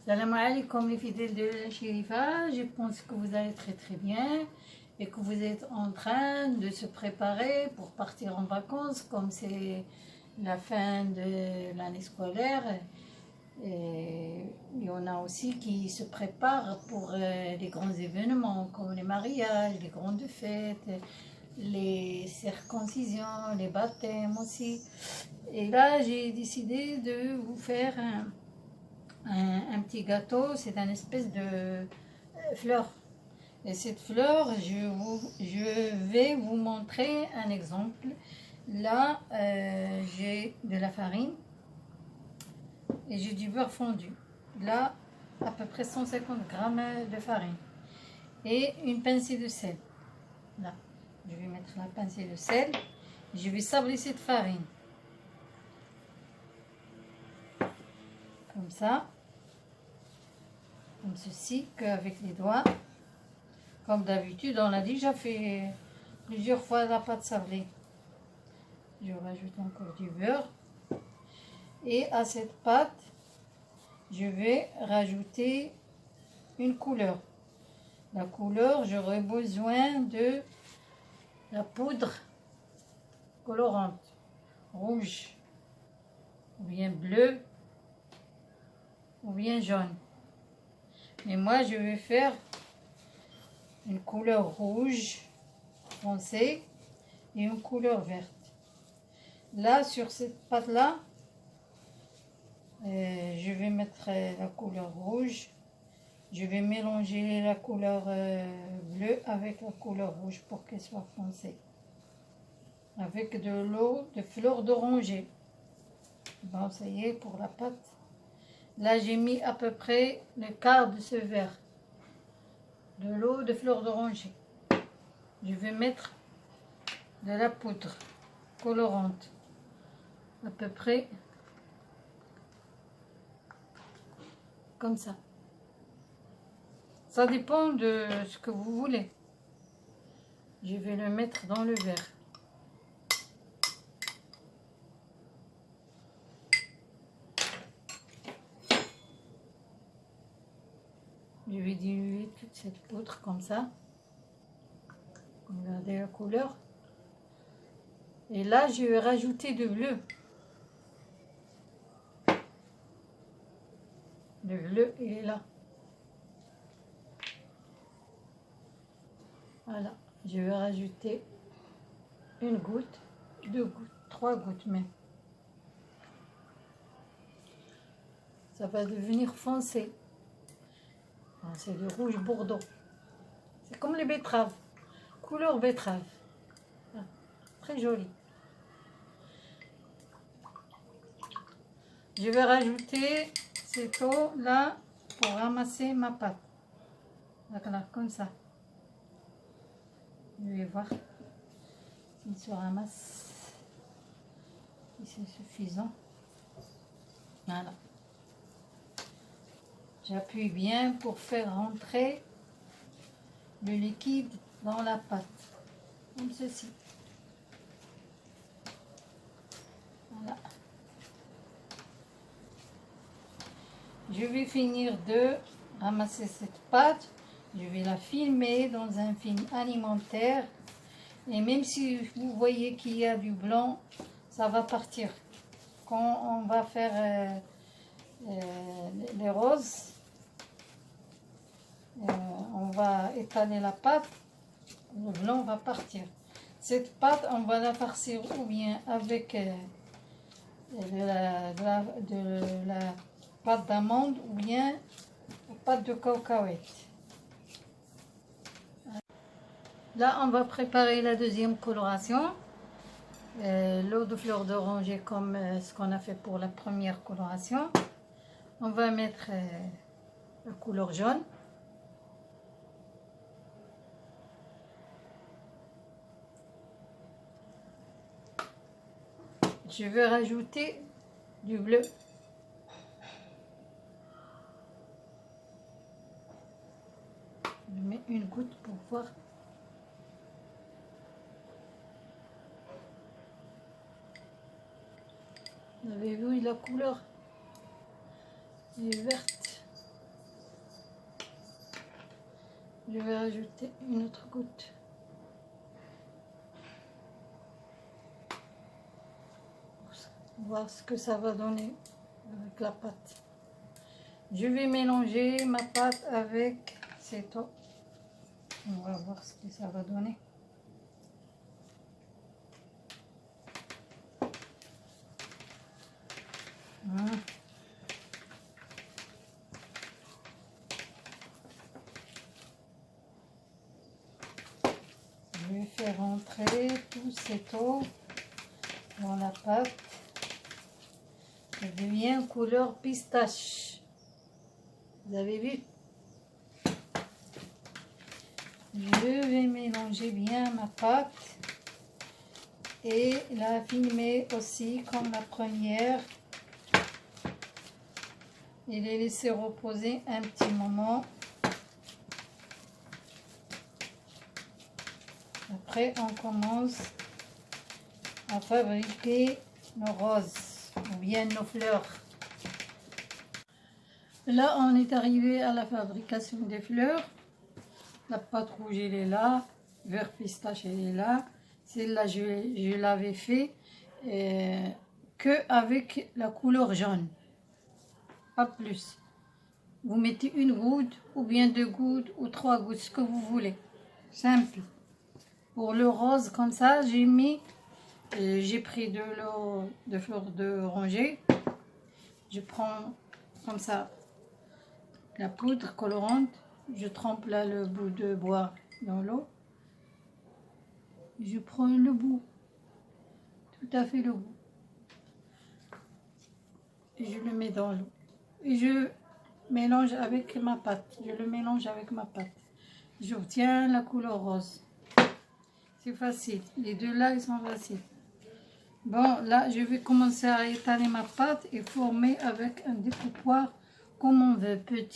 Salam alaikum les fidèles de la Shérifa, je pense que vous allez très bien et que vous êtes en train de se préparer pour partir en vacances comme c'est la fin de l'année scolaire. Et il y en a aussi qui se préparent pour les grands événements comme les mariages, les grandes fêtes, les circoncisions, les baptêmes aussi. Et là, j'ai décidé de vous faire un petit gâteau, c'est une espèce de fleur. Et cette fleur, je vais vous montrer un exemple. Là, j'ai de la farine et j'ai du beurre fondu. Là, à peu près 150 grammes de farine et une pincée de sel. Là, je vais mettre la pincée de sel. Je vais sabler cette farine. Comme ça. Comme ceci, qu'avec les doigts. Comme d'habitude, on a déjà fait plusieurs fois la pâte sablée. Je rajoute encore du beurre. Et à cette pâte, je vais rajouter une couleur. La couleur, j'aurai besoin de la poudre colorante, rouge, ou bien bleu, ou bien jaune. Mais moi, je vais faire une couleur rouge foncé et une couleur verte. Là, sur cette pâte-là, je vais mettre la couleur rouge. Je vais mélanger la couleur bleue avec la couleur rouge pour qu'elle soit foncée. Avec de l'eau de fleur d'oranger. Bon, ça y est pour la pâte. Là, j'ai mis à peu près le quart de ce verre de l'eau de fleur d'oranger. Je vais mettre de la poudre colorante. À peu près comme ça. Ça dépend de ce que vous voulez. Je vais le mettre dans le verre. Je vais diluer toute cette poudre comme ça. Regardez la couleur. Et là, je vais rajouter du bleu. Le bleu, il est là. Voilà. Je vais rajouter une goutte, 2 gouttes, 3 gouttes même. Ça va devenir foncé. C'est du rouge bordeaux. C'est comme les betteraves. Couleur betterave. Très joli. Je vais rajouter cette eau là pour ramasser ma pâte. Voilà, comme ça. Je vais voir s'il se ramasse. Si c'est suffisant. Voilà. J'appuie bien pour faire rentrer le liquide dans la pâte. Comme ceci. Voilà. Je vais finir de ramasser cette pâte. Je vais la filmer dans un film alimentaire. Et même si vous voyez qu'il y a du blanc, ça va partir. Quand on va faire les roses, on va étaler la pâte, le blanc va partir. Cette pâte, on va la farcir ou bien avec de la pâte d'amande ou bien la pâte de cacahuète. Là, on va préparer la deuxième coloration. L'eau de fleur d'oranger comme ce qu'on a fait pour la première coloration. On va mettre la couleur jaune. Je vais rajouter du bleu. Je mets une goutte pour voir. Vous avez vu la couleur? Elle est verte. Je vais rajouter une autre goutte. Voir ce que ça va donner avec la pâte. Je vais mélanger ma pâte avec cette eau. On va voir ce que ça va donner. Je vais faire entrer tout cette eau dans la pâte. Ça devient couleur pistache. Vous avez vu? Je vais mélanger bien ma pâte et la filmer aussi comme la première. Et les laisser reposer un petit moment. Après, on commence à fabriquer nos roses ou bien nos fleurs. Là, on est arrivé à la fabrication des fleurs. La pâte rouge, elle est là. Vert pistache, elle est là. Celle-là, je l'avais fait que avec la couleur jaune. Pas plus. Vous mettez une goutte ou bien 2 gouttes ou 3 gouttes, ce que vous voulez. Simple. Pour le rose, comme ça, j'ai pris de l'eau de fleur d'oranger. Je prends comme ça la poudre colorante. Je trempe là le bout de bois dans l'eau. Je prends le bout, tout à fait le bout. Et je le mets dans l'eau. Et je mélange avec ma pâte. Je le mélange avec ma pâte. J'obtiens la couleur rose. C'est facile. Les deux là, ils sont faciles. Bon, là, je vais commencer à étaler ma pâte et former avec un découpoir comme on veut. Petit.